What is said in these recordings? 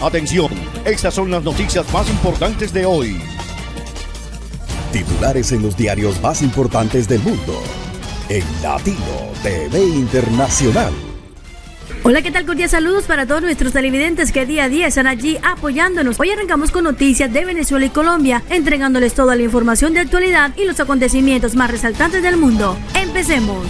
Atención, estas son las noticias más importantes de hoy. Titulares en los diarios más importantes del mundo. En Latino TV Internacional. Hola, ¿qué tal? Cordiales saludos para todos nuestros televidentes que día a día están allí apoyándonos. Hoy arrancamos con noticias de Venezuela y Colombia, entregándoles toda la información de actualidad y los acontecimientos más resaltantes del mundo. Empecemos.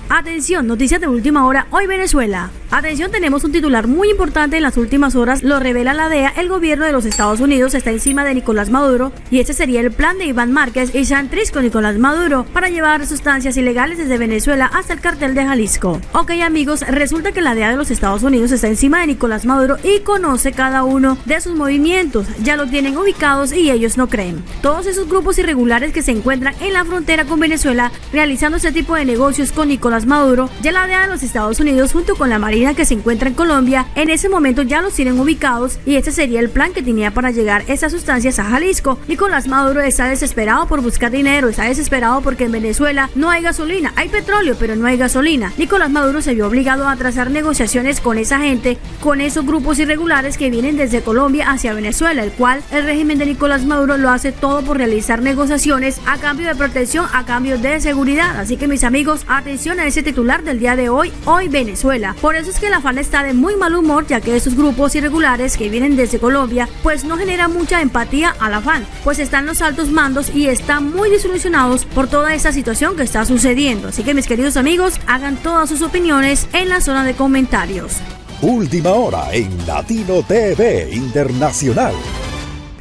Atención, noticias de última hora, hoy Venezuela. Atención, tenemos un titular muy importante en las últimas horas, lo revela la DEA. El gobierno de los Estados Unidos está encima de Nicolás Maduro y este sería el plan de Iván Márquez y Santrich con Nicolás Maduro para llevar sustancias ilegales desde Venezuela hasta el cartel de Jalisco. Ok amigos, resulta que la DEA de los Estados Unidos está encima de Nicolás Maduro y conoce cada uno de sus movimientos, ya lo tienen ubicados y ellos no creen. Todos esos grupos irregulares que se encuentran en la frontera con Venezuela realizando ese tipo de negocios con Nicolás Maduro, ya la DEA de los Estados Unidos junto con la Marina que se encuentra en Colombia, en ese momento ya los tienen ubicados y este sería el plan que tenía para llegar esas sustancias a Jalisco. Nicolás Maduro está desesperado por buscar dinero, está desesperado porque en Venezuela no hay gasolina, hay petróleo pero no hay gasolina. Nicolás Maduro se vio obligado a trazar negociaciones con esa gente, con esos grupos irregulares que vienen desde Colombia hacia Venezuela, el cual el régimen de Nicolás Maduro lo hace todo por realizar negociaciones a cambio de protección, a cambio de seguridad. Así que mis amigos, atención a ese titular del día de hoy, hoy Venezuela. Por eso es que la FARC está de muy mal humor, ya que esos grupos irregulares que vienen desde Colombia pues no generan mucha empatía a la FARC, pues están los altos mandos y están muy desilusionados por toda esta situación que está sucediendo. Así que mis queridos amigos, hagan todas sus opiniones en la zona de comentarios. Última hora en Latino TV Internacional.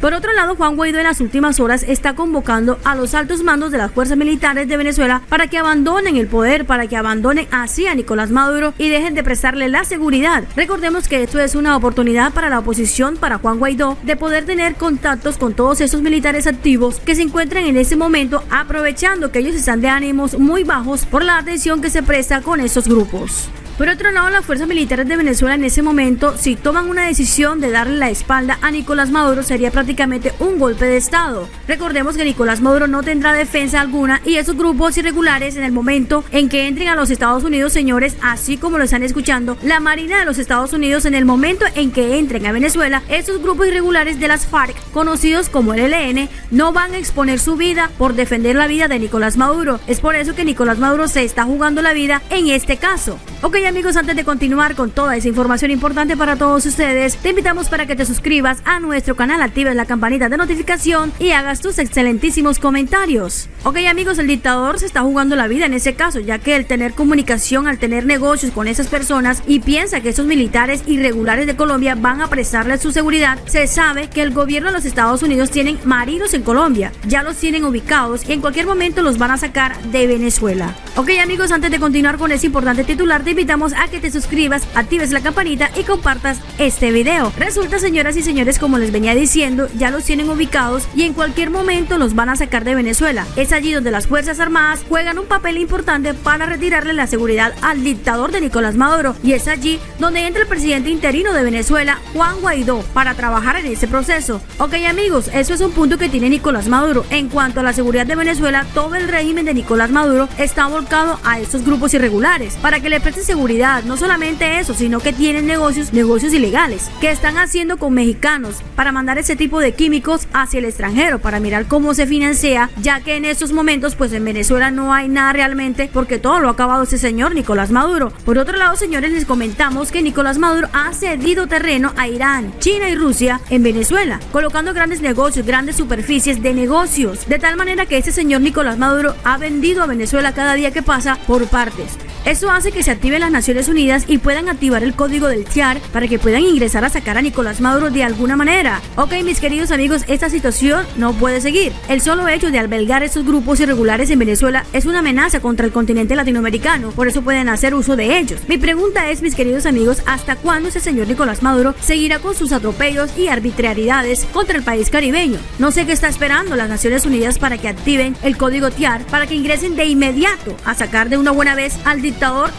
Por otro lado, Juan Guaidó en las últimas horas está convocando a los altos mandos de las fuerzas militares de Venezuela para que abandonen el poder, para que abandonen así a Nicolás Maduro y dejen de prestarle la seguridad. Recordemos que esto es una oportunidad para la oposición, para Juan Guaidó, de poder tener contactos con todos esos militares activos que se encuentran en ese momento, aprovechando que ellos están de ánimos muy bajos por la atención que se presta con esos grupos. Por otro lado, las fuerzas militares de Venezuela en ese momento, si toman una decisión de darle la espalda a Nicolás Maduro, sería prácticamente un golpe de estado. Recordemos que Nicolás Maduro no tendrá defensa alguna y esos grupos irregulares en el momento en que entren a los Estados Unidos, señores, así como lo están escuchando, la Marina de los Estados Unidos en el momento en que entren a Venezuela, esos grupos irregulares de las FARC, conocidos como el ELN, no van a exponer su vida por defender la vida de Nicolás Maduro. Es por eso que Nicolás Maduro se está jugando la vida en este caso. Ok amigos, antes de continuar con toda esa información importante para todos ustedes, te invitamos para que te suscribas a nuestro canal, actives la campanita de notificación y hagas tus excelentísimos comentarios. Ok amigos, el dictador se está jugando la vida en ese caso, ya que al tener comunicación, al tener negocios con esas personas y piensa que esos militares irregulares de Colombia van a prestarle su seguridad, se sabe que el gobierno de los Estados Unidos tienen marinos en Colombia, ya los tienen ubicados y en cualquier momento los van a sacar de Venezuela. Ok amigos, antes de continuar con ese importante titular, te invitamos a que te suscribas, actives la campanita y compartas este video. Resulta, señoras y señores, como les venía diciendo, ya los tienen ubicados y en cualquier momento los van a sacar de Venezuela. Es allí donde las Fuerzas Armadas juegan un papel importante para retirarle la seguridad al dictador de Nicolás Maduro y es allí donde entra el presidente interino de Venezuela, Juan Guaidó, para trabajar en ese proceso. Ok amigos, eso es un punto que tiene Nicolás Maduro. En cuanto a la seguridad de Venezuela, todo el régimen de Nicolás Maduro está volcado a estos grupos irregulares para que le presten seguridad. No solamente eso, sino que tienen negocios ilegales que están haciendo con mexicanos para mandar ese tipo de químicos hacia el extranjero para mirar cómo se financia, ya que en estos momentos pues en Venezuela no hay nada realmente porque todo lo ha acabado ese señor Nicolás Maduro. Por otro lado, señores, les comentamos que Nicolás Maduro ha cedido terreno a Irán, China y Rusia en Venezuela, colocando grandes negocios, grandes superficies de negocios, de tal manera que este señor Nicolás Maduro ha vendido a Venezuela cada día que pasa por partes. Eso hace que se activen las Naciones Unidas y puedan activar el código del TIAR para que puedan ingresar a sacar a Nicolás Maduro de alguna manera. Ok, mis queridos amigos, esta situación no puede seguir. El solo hecho de albergar esos grupos irregulares en Venezuela es una amenaza contra el continente latinoamericano, por eso pueden hacer uso de ellos. Mi pregunta es, mis queridos amigos, ¿hasta cuándo ese señor Nicolás Maduro seguirá con sus atropellos y arbitrariedades contra el país caribeño? No sé qué está esperando las Naciones Unidas para que activen el código TIAR, para que ingresen de inmediato a sacar de una buena vez al dictador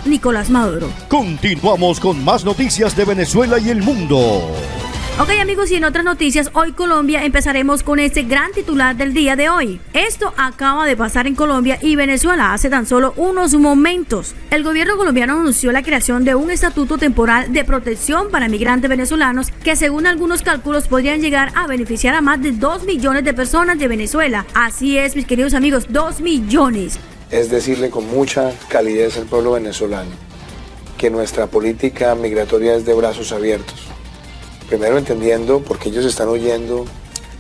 Nicolás Maduro. Continuamos con más noticias de Venezuela y el mundo. Ok amigos, y en otras noticias, hoy Colombia empezaremos con este gran titular del día de hoy. Esto acaba de pasar en Colombia y Venezuela hace tan solo unos momentos. El gobierno colombiano anunció la creación de un estatuto temporal de protección para migrantes venezolanos que según algunos cálculos podrían llegar a beneficiar a más de 2 millones de personas de Venezuela. Así es, mis queridos amigos, 2 millones. Es decirle con mucha calidez al pueblo venezolano que nuestra política migratoria es de brazos abiertos. Primero entendiendo por qué ellos están huyendo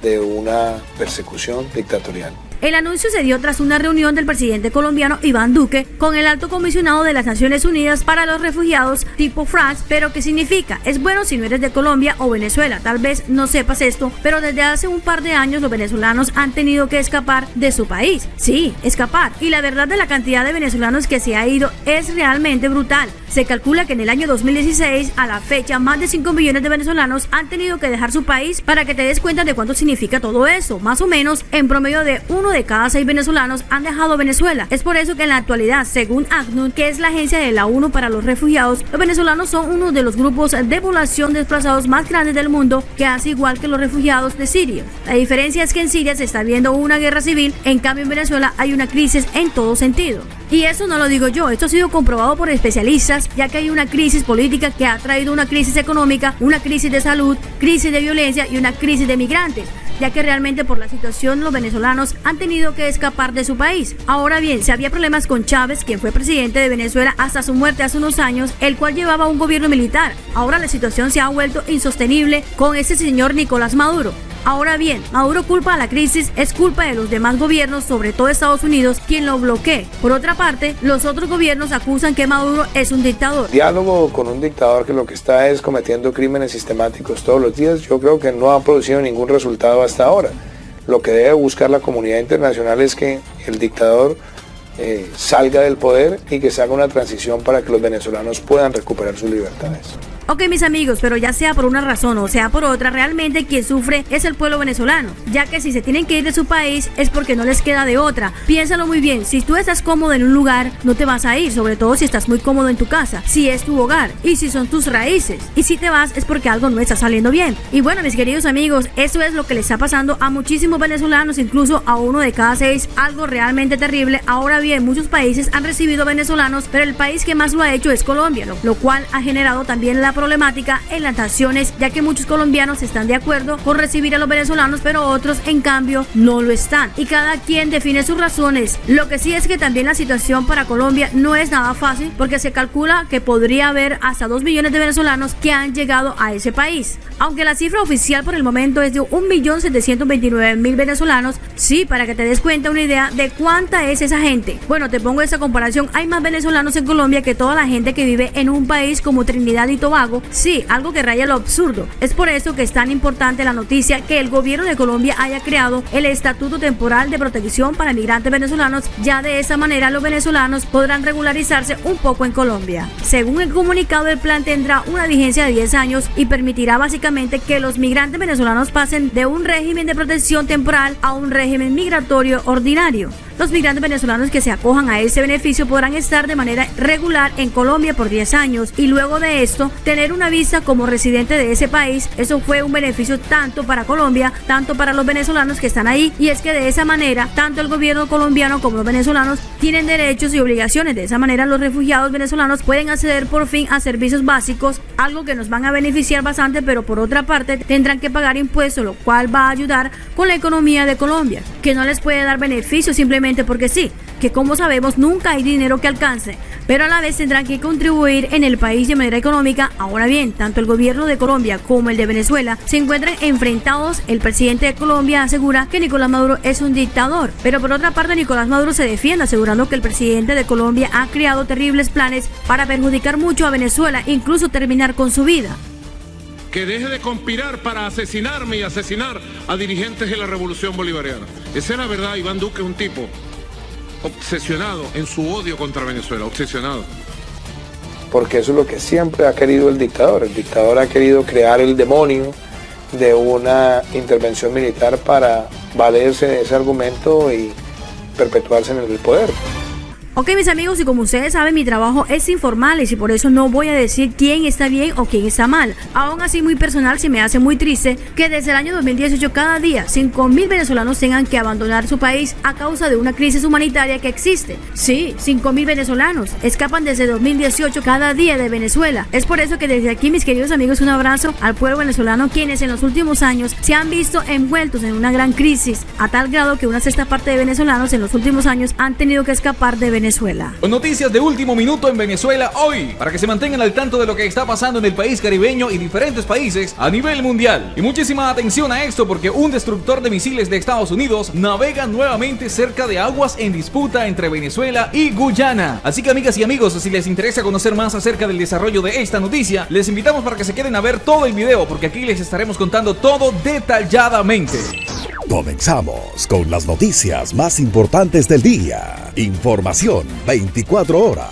de una persecución dictatorial. El anuncio se dio tras una reunión del presidente colombiano Iván Duque con el alto comisionado de las Naciones Unidas para los Refugiados, tipo France. Pero ¿qué significa? Es bueno si no eres de Colombia o Venezuela, tal vez no sepas esto, pero desde hace un par de años los venezolanos han tenido que escapar de su país. Sí, escapar. Y la verdad de la cantidad de venezolanos que se ha ido es realmente brutal. Se calcula que en el año 2016 a la fecha más de 5 millones de venezolanos han tenido que dejar su país. Para que te des cuenta de cuánto significa todo eso, más o menos en promedio de uno de cada 6 venezolanos han dejado Venezuela. Es por eso que en la actualidad, según ACNUR, que es la agencia de la ONU para los refugiados, los venezolanos son uno de los grupos de población desplazados más grandes del mundo, que hace igual que los refugiados de Siria. La diferencia es que en Siria se está viendo una guerra civil, en cambio en Venezuela hay una crisis en todo sentido. Y eso no lo digo yo, esto ha sido comprobado por especialistas, ya que hay una crisis política que ha traído una crisis económica, una crisis de salud, crisis de violencia y una crisis de migrantes, ya que realmente por la situación los venezolanos han tenido que escapar de su país. Ahora bien, si había problemas con Chávez, quien fue presidente de Venezuela hasta su muerte hace unos años, el cual llevaba un gobierno militar. Ahora la situación se ha vuelto insostenible con ese señor Nicolás Maduro. Ahora bien, Maduro culpa a la crisis, es culpa de los demás gobiernos, sobre todo Estados Unidos, quien lo bloquea. Por otra parte, los otros gobiernos acusan que Maduro es un dictador. Diálogo con un dictador que lo que está es cometiendo crímenes sistemáticos todos los días, yo creo que no ha producido ningún resultado hasta ahora. Lo que debe buscar la comunidad internacional es que el dictador salga del poder y que se haga una transición para que los venezolanos puedan recuperar sus libertades. Ok mis amigos, pero ya sea por una razón o sea por otra, realmente quien sufre es el pueblo venezolano, ya que si se tienen que ir de su país es porque no les queda de otra. Piénsalo muy bien, si tú estás cómodo en un lugar, no te vas a ir, sobre todo si estás muy cómodo en tu casa, si es tu hogar y si son tus raíces. Y si te vas es porque algo no está saliendo bien. Y bueno mis queridos amigos, eso es lo que le está pasando a muchísimos venezolanos, incluso a 1 de cada 6, algo realmente terrible. Ahora bien, muchos países han recibido venezolanos, pero el país que más lo ha hecho es Colombia, lo cual ha generado también la problemática en las naciones, ya que muchos colombianos están de acuerdo con recibir a los venezolanos, pero otros en cambio no lo están, y cada quien define sus razones. Lo que sí es que también la situación para Colombia no es nada fácil, porque se calcula que podría haber hasta 2 millones de venezolanos que han llegado a ese país, aunque la cifra oficial por el momento es de 1.729.000 venezolanos. Sí, para que te des cuenta una idea de cuánta es esa gente. Bueno, te pongo esa comparación, hay más venezolanos en Colombia que toda la gente que vive en un país como Trinidad y Tobago. Sí, algo que raya lo absurdo. Es por eso que es tan importante la noticia que el gobierno de Colombia haya creado el Estatuto Temporal de Protección para Migrantes Venezolanos. Ya de esa manera los venezolanos podrán regularizarse un poco en Colombia. Según el comunicado, el plan tendrá una vigencia de 10 años y permitirá básicamente que los migrantes venezolanos pasen de un régimen de protección temporal a un régimen migratorio ordinario. Los migrantes venezolanos que se acojan a ese beneficio podrán estar de manera regular en Colombia por 10 años y luego de esto tener una visa como residente de ese país. Eso fue un beneficio tanto para Colombia, tanto para los venezolanos que están ahí, y es que de esa manera tanto el gobierno colombiano como los venezolanos tienen derechos y obligaciones. De esa manera los refugiados venezolanos pueden acceder por fin a servicios básicos, algo que nos van a beneficiar bastante, pero por otra parte tendrán que pagar impuestos, lo cual va a ayudar con la economía de Colombia, que no les puede dar beneficios simplemente porque sí, que como sabemos nunca hay dinero que alcance, pero a la vez tendrán que contribuir en el país de manera económica. Ahora bien, tanto el gobierno de Colombia como el de Venezuela se encuentran enfrentados. El presidente de Colombia asegura que Nicolás Maduro es un dictador, pero por otra parte Nicolás Maduro se defiende asegurando que el presidente de Colombia ha creado terribles planes para perjudicar mucho a Venezuela, incluso terminar con su vida. Que deje de conspirar para asesinarme y asesinar a dirigentes de la Revolución Bolivariana. Esa es la verdad. Iván Duque es un tipo obsesionado en su odio contra Venezuela, obsesionado. Porque eso es lo que siempre ha querido el dictador. El dictador ha querido crear el demonio de una intervención militar para valerse de ese argumento y perpetuarse en el poder. Ok, mis amigos, y como ustedes saben, mi trabajo es informal y por eso no voy a decir quién está bien o quién está mal. Aún así, muy personal, se me hace muy triste que desde el año 2018 cada día 5.000 venezolanos tengan que abandonar su país a causa de una crisis humanitaria que existe. Sí, 5.000 venezolanos escapan desde 2018 cada día de Venezuela. Es por eso que desde aquí, mis queridos amigos, un abrazo al pueblo venezolano, quienes en los últimos años se han visto envueltos en una gran crisis, a tal grado que una sexta parte de venezolanos en los últimos años han tenido que escapar de Venezuela. Con noticias de último minuto en Venezuela hoy, para que se mantengan al tanto de lo que está pasando en el país caribeño y diferentes países a nivel mundial. Y muchísima atención a esto, porque un destructor de misiles de Estados Unidos navega nuevamente cerca de aguas en disputa entre Venezuela y Guyana. Así que, amigas y amigos, si les interesa conocer más acerca del desarrollo de esta noticia, les invitamos para que se queden a ver todo el video, porque aquí les estaremos contando todo detalladamente. Comenzamos con las noticias más importantes del día. Información 24 horas.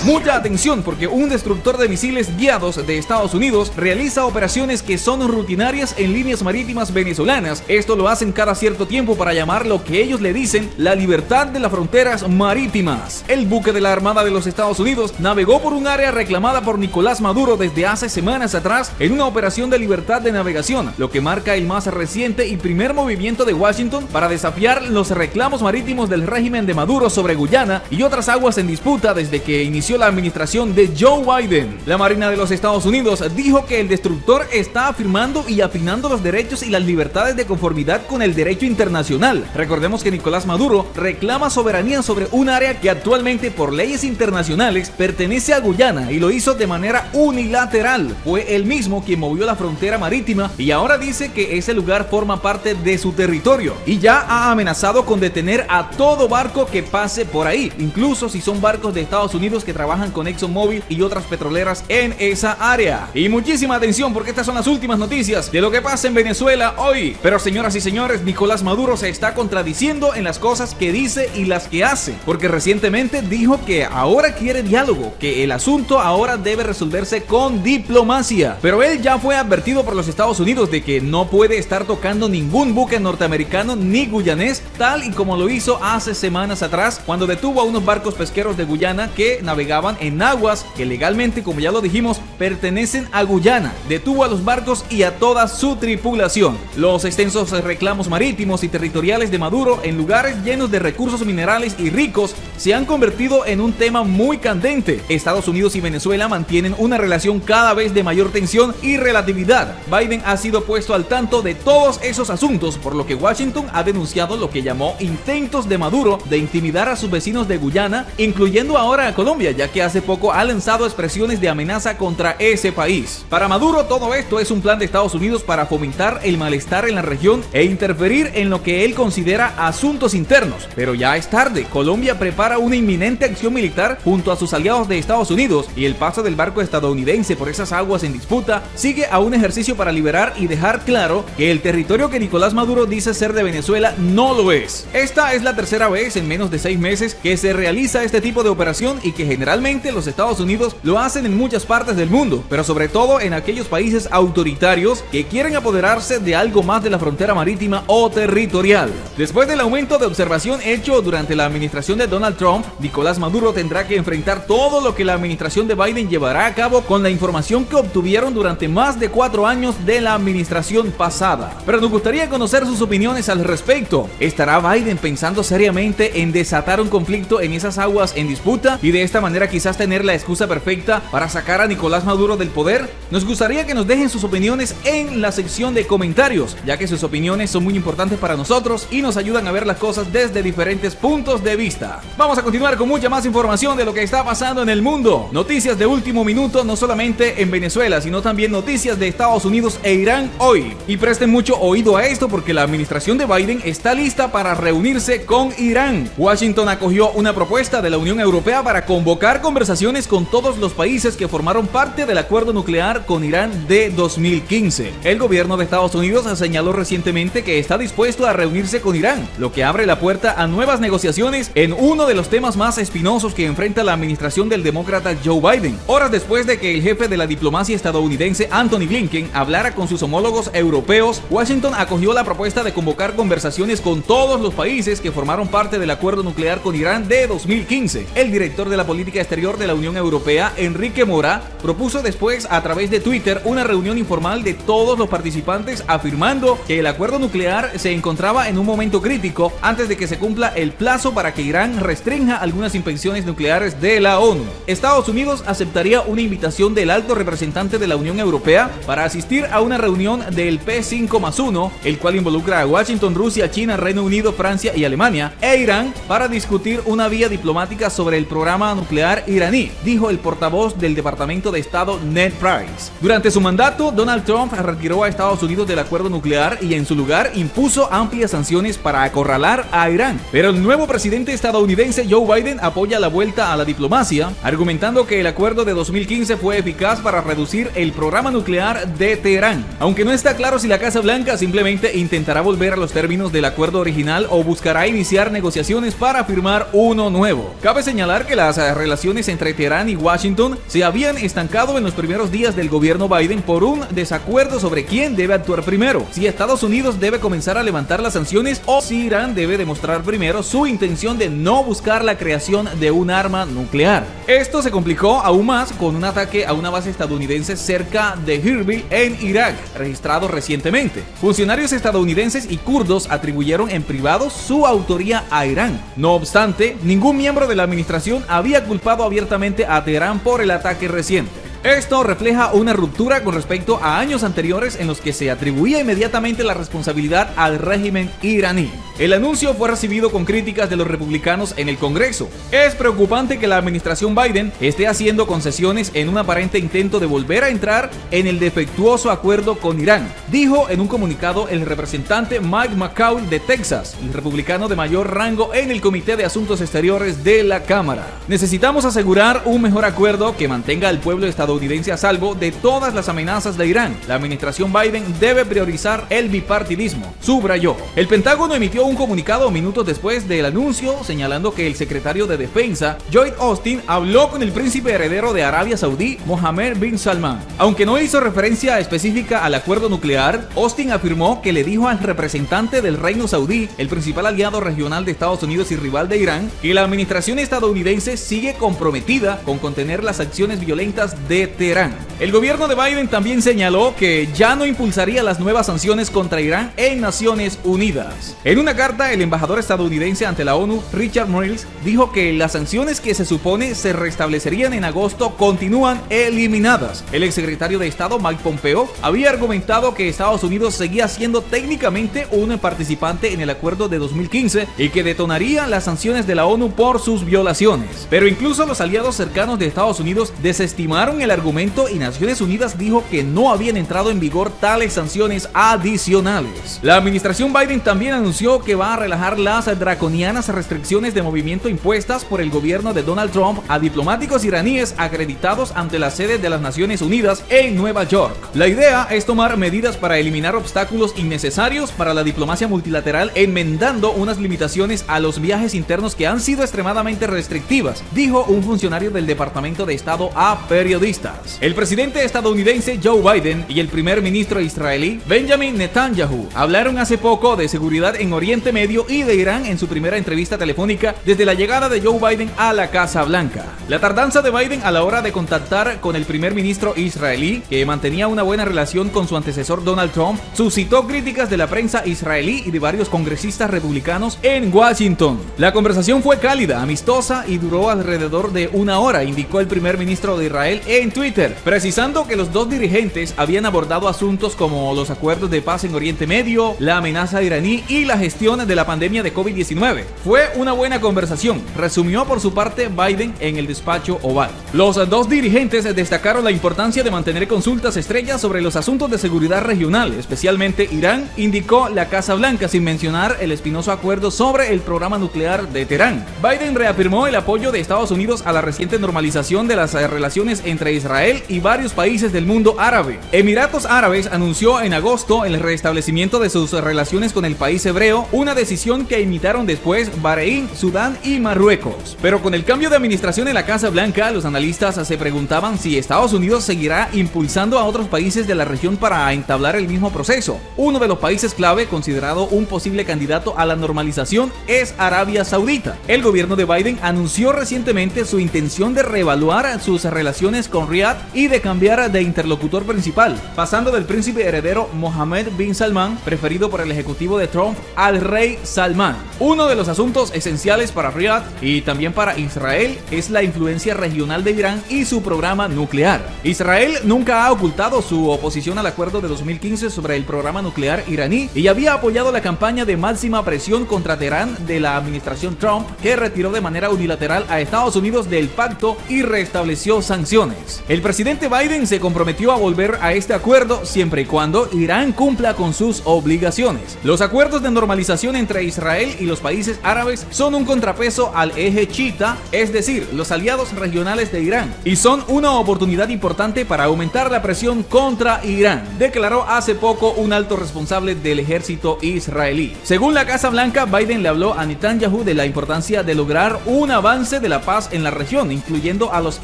Mucha atención, porque un destructor de misiles guiados de Estados Unidos realiza operaciones que son rutinarias en líneas marítimas venezolanas. Esto lo hacen cada cierto tiempo para llamar lo que ellos le dicen la libertad de las fronteras marítimas. El buque de la Armada de los Estados Unidos navegó por un área reclamada por Nicolás Maduro desde hace semanas atrás en una operación de libertad de navegación, lo que marca el más reciente y primer movimiento de Washington para desafiar los reclamos marítimos del régimen de Maduro sobre Guyana y otras aguas en disputa desde que inició la administración de Joe Biden. La Marina de los Estados Unidos dijo que el destructor está afirmando y afinando los derechos y las libertades de conformidad con el derecho internacional. Recordemos que Nicolás Maduro reclama soberanía sobre un área que actualmente por leyes internacionales pertenece a Guyana y lo hizo de manera unilateral. Fue él mismo quien movió la frontera marítima y ahora dice que ese lugar forma parte de su territorio y ya ha amenazado con detener a todo barco que pase por ahí, incluso si son barcos de Estados Unidos que trabajan con ExxonMobil y otras petroleras en esa área. Y muchísima atención, porque estas son las últimas noticias de lo que pasa en Venezuela hoy. Pero, señoras y señores, Nicolás Maduro se está contradiciendo en las cosas que dice y las que hace, porque recientemente dijo que ahora quiere diálogo, que el asunto ahora debe resolverse con diplomacia. Pero él ya fue advertido por los Estados Unidos de que no puede estar tocando ningún buque norteamericano ni guyanés, tal y como lo hizo hace semanas atrás cuando detuvo a unos barcos pesqueros de Guyana que navegaban en aguas que legalmente, como ya lo dijimos, pertenecen a Guyana. Detuvo a los barcos y a toda su tripulación. Los extensos reclamos marítimos y territoriales de Maduro en lugares llenos de recursos minerales y ricos se han convertido en un tema muy candente. Estados Unidos y Venezuela mantienen una relación cada vez de mayor tensión y relatividad. Biden ha sido puesto al tanto de todos esos asuntos, por lo que Washington ha denunciado lo que llamó intentos de Maduro de intimidar a sus vecinos de Guyana, incluyendo ahora a Colombia, ya que hace poco ha lanzado expresiones de amenaza contra ese país. Para Maduro, todo esto es un plan de Estados Unidos para fomentar el malestar en la región e interferir en lo que él considera asuntos internos. Pero ya es tarde. Colombia prepara una inminente acción militar junto a sus aliados de Estados Unidos, y el paso del barco estadounidense por esas aguas en disputa sigue a un ejercicio para liberar y dejar claro que el territorio que Nicolás Maduro dice ser de Venezuela no lo es. Esta es la tercera vez en menos de 6 meses que se realiza este tipo de operación, y que generalmente los Estados Unidos lo hacen en muchas partes del mundo, pero sobre todo en aquellos países autoritarios que quieren apoderarse de algo más de la frontera marítima o territorial. Después del aumento de observación hecho durante la administración de Donald Trump, Nicolás Maduro tendrá que enfrentar todo lo que la administración de Biden llevará a cabo con la información que obtuvieron durante más de 4 años de la administración pasada. Pero nos gustaría conocer sus opiniones al respecto. ¿Estará Biden pensando seriamente en desatar un conflicto en esas aguas en disputa y de esta manera quizás tener la excusa perfecta para sacar a Nicolás Maduro del poder? Nos gustaría que nos dejen sus opiniones en la sección de comentarios, ya que sus opiniones son muy importantes para nosotros y nos ayudan a ver las cosas desde diferentes puntos de vista. Vamos a continuar con mucha más información de lo que está pasando en el mundo. Noticias de último minuto, no solamente en Venezuela, sino también noticias de Estados Unidos e Irán hoy. Y presten mucho oído a esto, porque la administración de Biden está lista para reunirse con Irán. Washington acogió una propuesta de la Unión Europea para convocar convocar conversaciones con todos los países que formaron parte del acuerdo nuclear con Irán de 2015. El gobierno de Estados Unidos señaló recientemente que está dispuesto a reunirse con Irán, lo que abre la puerta a nuevas negociaciones en uno de los temas más espinosos que enfrenta la administración del demócrata Joe Biden. Horas después de que el jefe de la diplomacia estadounidense Antony Blinken hablara con sus homólogos europeos, Washington acogió la propuesta de convocar conversaciones con todos los países que formaron parte del acuerdo nuclear con Irán de 2015. El director de la política exterior de la Unión Europea, Enrique Mora, propuso después a través de Twitter una reunión informal de todos los participantes, afirmando que el acuerdo nuclear se encontraba en un momento crítico antes de que se cumpla el plazo para que Irán restrinja algunas inspecciones nucleares de la ONU. Estados Unidos aceptaría una invitación del alto representante de la Unión Europea para asistir a una reunión del P5+1, el cual involucra a Washington, Rusia, China, Reino Unido, Francia y Alemania, e Irán, para discutir una vía diplomática sobre el programa nuclear iraní, dijo el portavoz del Departamento de Estado Ned Price. Durante su mandato, Donald Trump retiró a Estados Unidos del acuerdo nuclear y en su lugar impuso amplias sanciones para acorralar a Irán. Pero el nuevo presidente estadounidense Joe Biden apoya la vuelta a la diplomacia, argumentando que el acuerdo de 2015 fue eficaz para reducir el programa nuclear de Teherán. Aunque no está claro si la Casa Blanca simplemente intentará volver a los términos del acuerdo original o buscará iniciar negociaciones para firmar uno nuevo. Cabe señalar que las relaciones entre Teherán y Washington se habían estancado en los primeros días del gobierno Biden por un desacuerdo sobre quién debe actuar primero, si Estados Unidos debe comenzar a levantar las sanciones o si Irán debe demostrar primero su intención de no buscar la creación de un arma nuclear. Esto se complicó aún más con un ataque a una base estadounidense cerca de Erbil en Irak, registrado recientemente. Funcionarios estadounidenses y kurdos atribuyeron en privado su autoría a Irán. No obstante, ningún miembro de la administración había culpado abiertamente a Teherán por el ataque reciente. Esto refleja una ruptura con respecto a años anteriores en los que se atribuía inmediatamente la responsabilidad al régimen iraní. El anuncio fue recibido con críticas de los republicanos en el Congreso. Es preocupante que la administración Biden esté haciendo concesiones en un aparente intento de volver a entrar en el defectuoso acuerdo con Irán, dijo en un comunicado el representante Mike McCaul de Texas, el republicano de mayor rango en el Comité de Asuntos Exteriores de la Cámara. Necesitamos asegurar un mejor acuerdo que mantenga al pueblo estadounidense a salvo de todas las amenazas de Irán. La administración Biden debe priorizar el bipartidismo, subrayó. El Pentágono emitió un comunicado minutos después del anuncio, señalando que el secretario de Defensa, Lloyd Austin, habló con el príncipe heredero de Arabia Saudí, Mohammed bin Salman. Aunque no hizo referencia específica al acuerdo nuclear, Austin afirmó que le dijo al representante del Reino Saudí, el principal aliado regional de Estados Unidos y rival de Irán, que la administración estadounidense sigue comprometida con contener las acciones violentas de Teherán. El gobierno de Biden también señaló que ya no impulsaría las nuevas sanciones contra Irán en Naciones Unidas. En una carta, el embajador estadounidense ante la ONU, Richard Mills, dijo que las sanciones que se supone se restablecerían en agosto continúan eliminadas. El exsecretario de Estado, Mike Pompeo, había argumentado que Estados Unidos seguía siendo técnicamente un participante en el acuerdo de 2015 y que detonaría las sanciones de la ONU por sus violaciones. Pero incluso los aliados cercanos de Estados Unidos desestimaron el argumento y Naciones Unidas dijo que no habían entrado en vigor tales sanciones adicionales. La administración Biden también anunció que va a relajar las draconianas restricciones de movimiento impuestas por el gobierno de Donald Trump a diplomáticos iraníes acreditados ante la sede de las Naciones Unidas en Nueva York. La idea es tomar medidas para eliminar obstáculos innecesarios para la diplomacia multilateral, enmendando unas limitaciones a los viajes internos que han sido extremadamente restrictivas, dijo un funcionario del Departamento de Estado a periodistas. El presidente estadounidense Joe Biden y el primer ministro israelí Benjamin Netanyahu hablaron hace poco de seguridad en Oriente Medio y de Irán en su primera entrevista telefónica desde la llegada de Joe Biden a la Casa Blanca. La tardanza de Biden a la hora de contactar con el primer ministro israelí, que mantenía una buena relación con su antecesor Donald Trump, suscitó críticas de la prensa israelí y de varios congresistas republicanos en Washington. La conversación fue cálida, amistosa y duró alrededor de una hora, indicó el primer ministro de Israel en en Twitter, precisando que los dos dirigentes habían abordado asuntos como los acuerdos de paz en Oriente Medio, la amenaza iraní y la gestión de la pandemia de COVID-19. Fue una buena conversación, resumió por su parte Biden en el despacho Oval. Los dos dirigentes destacaron la importancia de mantener consultas estrechas sobre los asuntos de seguridad regional, especialmente Irán, indicó la Casa Blanca, sin mencionar el espinoso acuerdo sobre el programa nuclear de Teherán. Biden reafirmó el apoyo de Estados Unidos a la reciente normalización de las relaciones entre Israel y varios países del mundo árabe. Emiratos Árabes anunció en agosto el restablecimiento de sus relaciones con el país hebreo, una decisión que imitaron después Bahrein, Sudán y Marruecos. Pero con el cambio de administración en la Casa Blanca, los analistas se preguntaban si Estados Unidos seguirá impulsando a otros países de la región para entablar el mismo proceso. Uno de los países clave considerado un posible candidato a la normalización es Arabia Saudita. El gobierno de Biden anunció recientemente su intención de reevaluar sus relaciones con Riad y de cambiar de interlocutor principal, pasando del príncipe heredero Mohammed bin Salman, preferido por el ejecutivo de Trump, al rey Salman. Uno de los asuntos esenciales para Riad y también para Israel es la influencia regional de Irán y su programa nuclear. Israel nunca ha ocultado su oposición al acuerdo de 2015 sobre el programa nuclear iraní y había apoyado la campaña de máxima presión contra Teherán de la administración Trump, que retiró de manera unilateral a Estados Unidos del pacto y restableció sanciones. El presidente Biden se comprometió a volver a este acuerdo siempre y cuando Irán cumpla con sus obligaciones. Los acuerdos de normalización entre Israel y los países árabes son un contrapeso al eje chiita, es decir, los aliados regionales de Irán, y son una oportunidad importante para aumentar la presión contra Irán, declaró hace poco un alto responsable del ejército israelí. Según la Casa Blanca, Biden le habló a Netanyahu de la importancia de lograr un avance de la paz en la región, incluyendo a los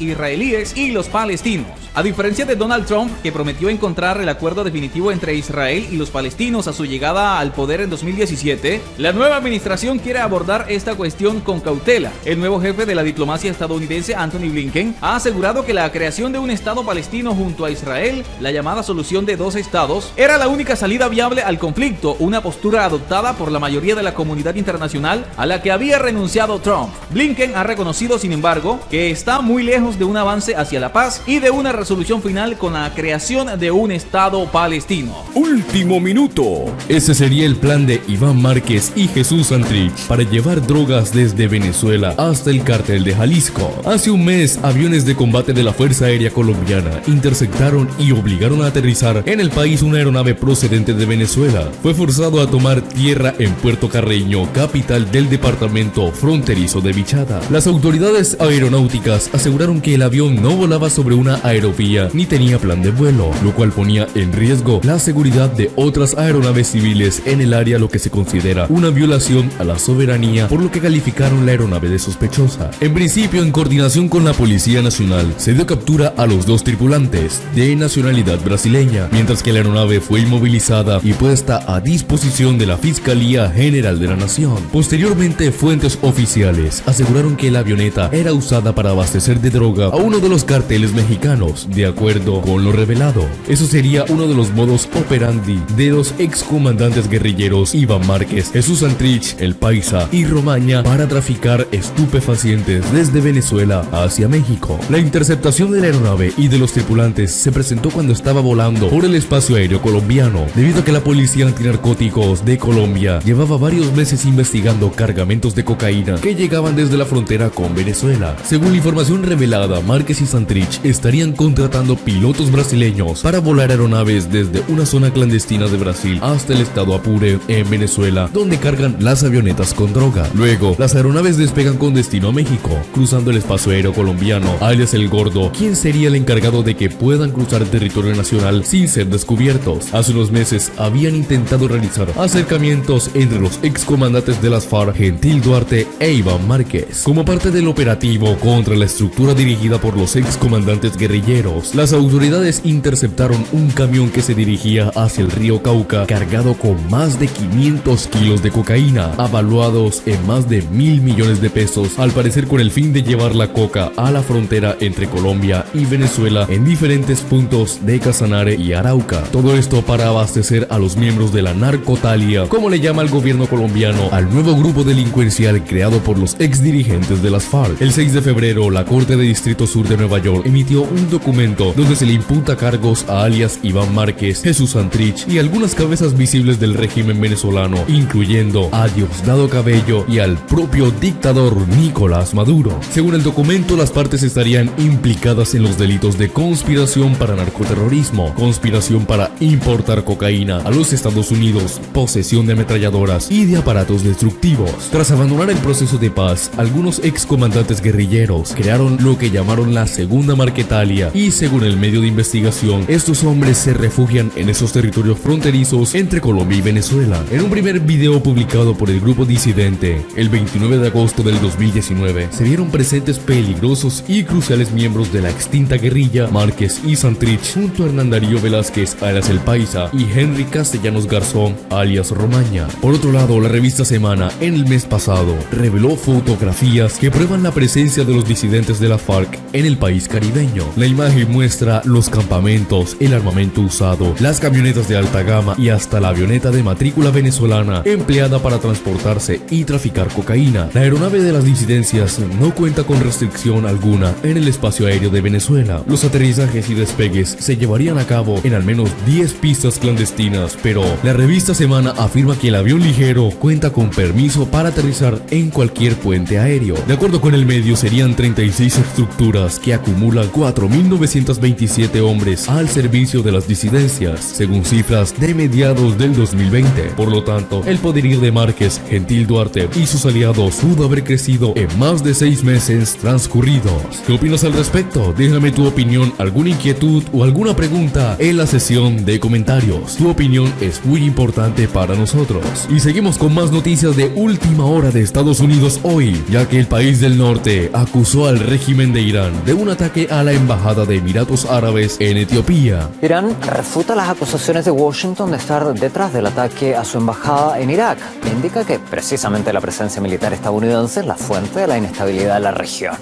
israelíes y los palestinos. A diferencia de Donald Trump, que prometió encontrar el acuerdo definitivo entre Israel y los palestinos a su llegada al poder en 2017, la nueva administración quiere abordar esta cuestión con cautela. El nuevo jefe de la diplomacia estadounidense, Anthony Blinken, ha asegurado que la creación de un Estado palestino junto a Israel, la llamada solución de dos estados, era la única salida viable al conflicto, una postura adoptada por la mayoría de la comunidad internacional a la que había renunciado Trump. Blinken ha reconocido, sin embargo, que está muy lejos de un avance hacia la paz y de una resolución final con la creación de un Estado palestino. Último minuto. Ese sería el plan de Iván Márquez y Jesús Santrich para llevar drogas desde Venezuela hasta el cártel de Jalisco. Hace un mes, aviones de combate de la Fuerza Aérea Colombiana interceptaron y obligaron a aterrizar en el país una aeronave procedente de Venezuela. Fue forzado a tomar tierra en Puerto Carreño, capital del departamento fronterizo de Vichada. Las autoridades aeronáuticas aseguraron que el avión no volaba sobre una aerovía ni tenía plan de vuelo, lo cual ponía en riesgo la seguridad de otras aeronaves civiles en el área, lo que se considera una violación a la soberanía, por lo que calificaron la aeronave de sospechosa. En principio, en coordinación con la Policía Nacional, se dio captura a los dos tripulantes de nacionalidad brasileña, mientras que la aeronave fue inmovilizada y puesta a disposición de la Fiscalía General de la Nación. Posteriormente, fuentes oficiales aseguraron que la avioneta era usada para abastecer de droga a uno de los carteles mexicanos, de acuerdo con lo revelado. Eso sería uno de los modus operandi de los excomandantes guerrilleros Iván Márquez, Jesús Santrich, El Paisa y Romaña para traficar estupefacientes desde Venezuela hacia México. La interceptación de la aeronave y de los tripulantes se presentó cuando estaba volando por el espacio aéreo colombiano, debido a que la Policía Antinarcóticos de Colombia llevaba varios meses investigando cargamentos de cocaína que llegaban desde la frontera con Venezuela. Según la información revelada, Márquez y Santrich estarían contratando pilotos brasileños para volar aeronaves desde una zona clandestina de Brasil hasta el estado Apure, en Venezuela, donde cargan las avionetas con droga. Luego, las aeronaves despegan con destino a México, cruzando el espacio aéreo colombiano, alias El Gordo, quien sería el encargado de que puedan cruzar el territorio nacional sin ser descubiertos. Hace unos meses habían intentado realizar acercamientos entre los excomandantes de las FARC, Gentil Duarte e Iván Márquez. Como parte del operativo contra la estructura dirigida por los excomandantes guerrilleros, las autoridades interceptaron un camión que se dirigía hacia el río Cauca cargado con más de 500 kilos de cocaína, avaluados en más de 1.000 millones de pesos, al parecer con el fin de llevar la coca a la frontera entre Colombia y Venezuela en diferentes puntos de Casanare y Arauca. Todo esto para abastecer a los miembros de la narcotalia, como le llama el gobierno colombiano al nuevo grupo delincuencial creado por los ex dirigentes de las FARC. El 6 de febrero, la Corte de Distrito Sur de Nueva York emitió un documento donde se le imputa cargos a alias Iván Márquez, Jesús Santrich y algunas cabezas visibles del régimen venezolano, incluyendo a Diosdado Cabello y al propio dictador Nicolás Maduro. Según el documento, las partes estarían implicadas en los delitos de conspiración para narcoterrorismo, conspiración para importar cocaína a los Estados Unidos, posesión de ametralladoras y de aparatos destructivos. Tras abandonar el proceso de paz, algunos excomandantes guerrilleros crearon lo que llamaron la Segunda Marquetalia y, según el medio de investigación, estos hombres se refugian en esos territorios fronterizos entre Colombia y Venezuela. En un primer video publicado por el grupo disidente el 29 de agosto del 2019, se vieron presentes peligrosos y cruciales miembros de la extinta guerrilla Márquez y Santrich junto a Hernán Darío Velázquez, alias El Paisa, y Henry Castellanos Garzón, alias Romaña. Por otro lado, la revista Semana, en el mes pasado, reveló fotografías que prueban la presencia de los disidentes de la FARC en el país caribeño. La imagen muestra los campamentos, el armamento usado, las camionetas de alta gama y hasta la avioneta de matrícula venezolana empleada para transportarse y traficar cocaína. La aeronave de las disidencias no cuenta con restricción alguna en el espacio aéreo de Venezuela. Los aterrizajes y despegues se llevarían a cabo en al menos 10 pistas clandestinas, pero la revista Semana afirma que el avión ligero cuenta con permiso para aterrizar en cualquier puente aéreo. De acuerdo con el medio, serían 36 estructuras que acumulan 4.927 hombres al servicio de las disidencias, según cifras de mediados del 2020. Por lo tanto, el poderío de Márquez, Gentil Duarte y sus aliados pudo haber crecido en más de 6 meses transcurridos. ¿Qué opinas al respecto? Déjame tu opinión, alguna inquietud o alguna pregunta en la sesión de comentarios. Tu opinión es muy importante para nosotros. Y seguimos con más noticias de última hora de Estados Unidos hoy, ya que el país del norte acusó al régimen de Irán de un ataque a la embajada de Emiratos Árabes en Etiopía. Irán refuta las acusaciones de Washington de estar detrás del ataque a su embajada en Irak. Indica que precisamente la presencia militar estadounidense es la fuente de la inestabilidad de la región.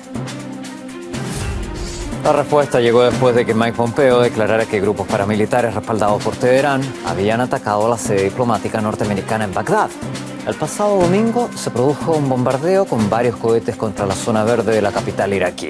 La respuesta llegó después de que Mike Pompeo declarara que grupos paramilitares respaldados por Teherán habían atacado la sede diplomática norteamericana en Bagdad. El pasado domingo se produjo un bombardeo con varios cohetes contra la zona verde de la capital iraquí.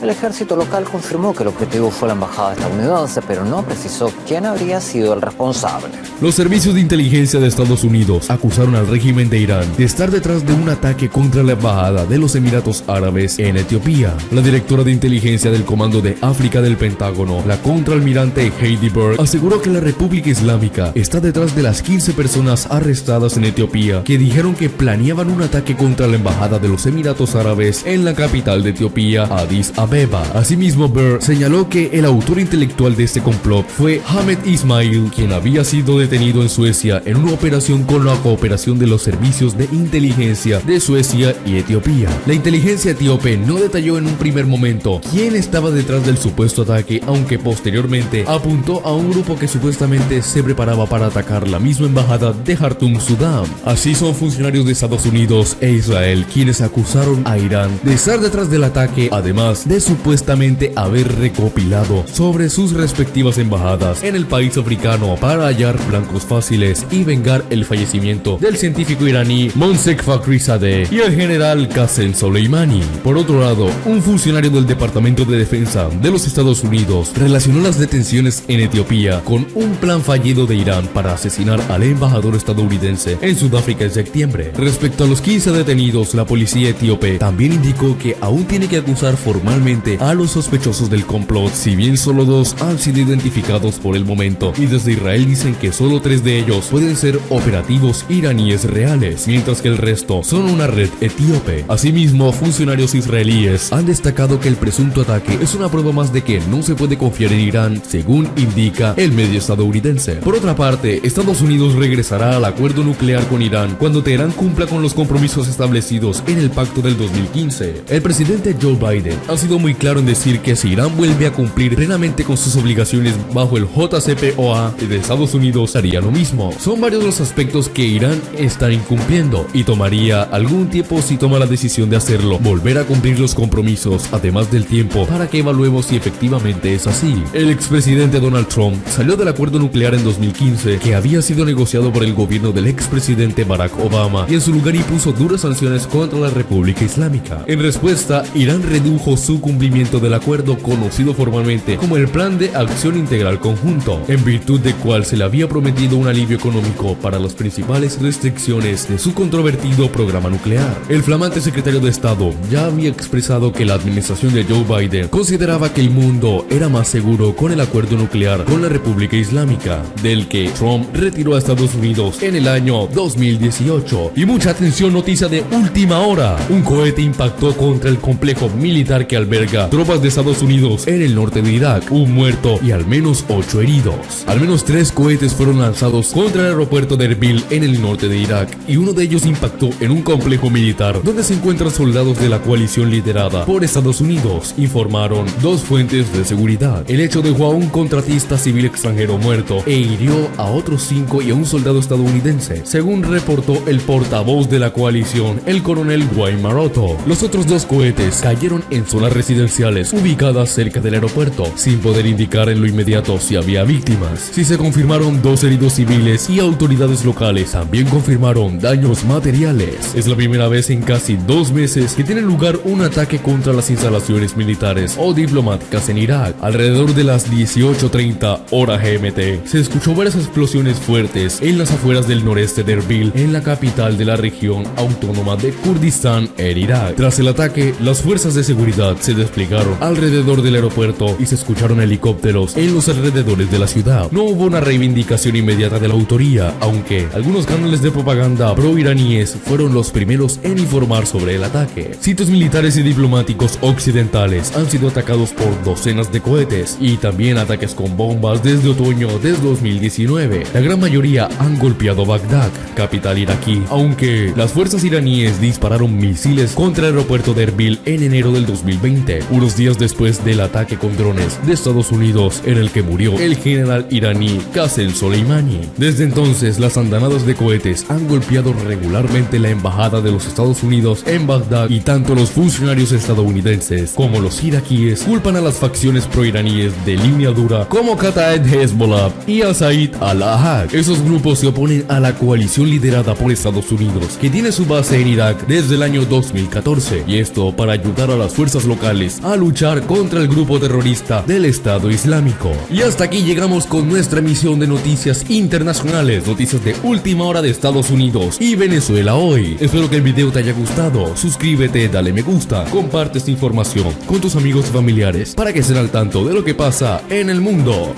El ejército local confirmó que el objetivo fue la embajada estadounidense, pero no precisó quién habría sido el responsable. Los servicios de inteligencia de Estados Unidos acusaron al régimen de Irán de estar detrás de un ataque contra la embajada de los Emiratos Árabes en Etiopía. La directora de inteligencia del Comando de África del Pentágono, la contraalmirante Heidi Berg, aseguró que la República Islámica está detrás de las 15 personas arrestadas en Etiopía que dijeron que planeaban un ataque contra la embajada de los Emiratos Árabes en la capital de Etiopía, Addis Abeba. Asimismo, Berg señaló que el autor intelectual de este complot fue Ahmed Ismail, quien había sido detenido en Suecia en una operación con la cooperación de los servicios de inteligencia de Suecia y Etiopía. La inteligencia etíope no detalló en un primer momento quién estaba detrás del supuesto ataque, aunque posteriormente apuntó a un grupo que supuestamente se preparaba para atacar la misma embajada de Jartum, Sudán. Así son funcionarios de Estados Unidos e Israel quienes acusaron a Irán de estar detrás del ataque, además de supuestamente haber recopilado sobre sus respectivas embajadas en el país africano para hallar blancos fáciles y vengar el fallecimiento del científico iraní Monsek Fakhrizadeh y el general Qasem Soleimani. Por otro lado, un funcionario del Departamento de Defensa de los Estados Unidos relacionó las detenciones en Etiopía con un plan fallido de Irán para asesinar al embajador estadounidense en Sudáfrica en septiembre. Respecto a los 15 detenidos, la policía etíope también indicó que aún tiene que acusar formalmente a los sospechosos del complot, si bien solo 2 han sido identificados por el momento, y desde Israel dicen que solo 3 de ellos pueden ser operativos iraníes reales, mientras que el resto son una red etíope. Asimismo, funcionarios israelíes han destacado que el presunto ataque es una prueba más de que no se puede confiar en Irán, según indica el medio estadounidense. Por otra parte, Estados Unidos regresará al acuerdo nuclear con Irán cuando Teherán cumpla con los compromisos establecidos en el pacto del 2015. El presidente Joe Biden ha sido muy claro en decir que si Irán vuelve a cumplir plenamente con sus obligaciones bajo el JCPOA de Estados Unidos, haría lo mismo. Son varios los aspectos que Irán está incumpliendo y tomaría algún tiempo, si toma la decisión de hacerlo, volver a cumplir los compromisos, además del tiempo para que evaluemos si efectivamente es así. El expresidente Donald Trump salió del acuerdo nuclear en 2015 que había sido negociado por el gobierno del expresidente Barack Obama y en su lugar impuso duras sanciones contra la República Islámica. En respuesta, Irán redujo su cumplimiento del acuerdo conocido formalmente como el Plan de Acción Integral Conjunto, en virtud del cual se le había prometido un alivio económico para las principales restricciones de su controvertido programa nuclear. El flamante secretario de Estado ya había expresado que la administración de Joe Biden consideraba que el mundo era más seguro con el acuerdo nuclear con la República Islámica, del que Trump retiró a Estados Unidos en el año 2018. Y mucha atención, noticia de última hora: un cohete impactó contra el complejo militar que alberga tropas de Estados Unidos en el norte de Irak. Un muerto y al menos 8 heridos. Al menos 3 cohetes fueron lanzados contra el aeropuerto de Erbil en el norte de Irak, y uno de ellos impactó en un complejo militar donde se encuentran soldados de la coalición liderada por Estados Unidos, informaron 2 fuentes de seguridad. El hecho dejó a un contratista civil extranjero muerto e hirió a otros 5 y a un soldado estadounidense, según reportó el portavoz de la coalición, el coronel Wayne Maroto. Los otros 2 cohetes cayeron en zonas residenciales ubicadas cerca del aeropuerto, sin poder indicar en lo inmediato si había víctimas. Sí se confirmaron 2 heridos civiles y autoridades locales también confirmaron daños materiales. Es la primera vez en casi 2 meses que tiene lugar un ataque contra las instalaciones militares o diplomáticas en Irak. Alrededor de las 18:30 hora GMT se escuchó varias explosiones fuertes en las afueras del noreste de Erbil, en la capital de la región autónoma de Kurdistán en Irak. Tras el ataque, las fuerzas de seguridad se desplegaron alrededor del aeropuerto y se escucharon helicópteros en los alrededores de la ciudad. No hubo una reivindicación inmediata de la autoría, aunque algunos canales de propaganda pro-iraníes fueron los primeros en informar sobre el ataque. Sitios militares y diplomáticos occidentales han sido atacados por docenas de cohetes y también ataques con bombas desde otoño de 2019. La gran mayoría han golpeado Bagdad, capital iraquí, aunque las fuerzas iraníes dispararon misiles contra el aeropuerto de Erbil en enero del 2020, unos días después del ataque con drones de Estados Unidos en el que murió el general iraní Qasem Soleimani. Desde entonces, las andanadas de cohetes han golpeado regularmente la embajada de los Estados Unidos en Bagdad, y tanto los funcionarios estadounidenses como los iraquíes culpan a las facciones proiraníes de línea dura como Kataeb Hezbollah y Al-Said al-Ahad. Esos grupos se oponen a la coalición liderada por Estados Unidos, que tiene su base en Irak desde el año 2014, y esto para ayudar a las fuerzas locales a luchar contra el grupo terrorista del Estado Islámico. Y hasta aquí llegamos con nuestra emisión de noticias internacionales, noticias de última hora de Estados Unidos y Venezuela hoy. Espero que el video te haya gustado. Suscríbete, dale me gusta, comparte esta información con tus amigos y familiares para que estén al tanto de lo que pasa en el mundo.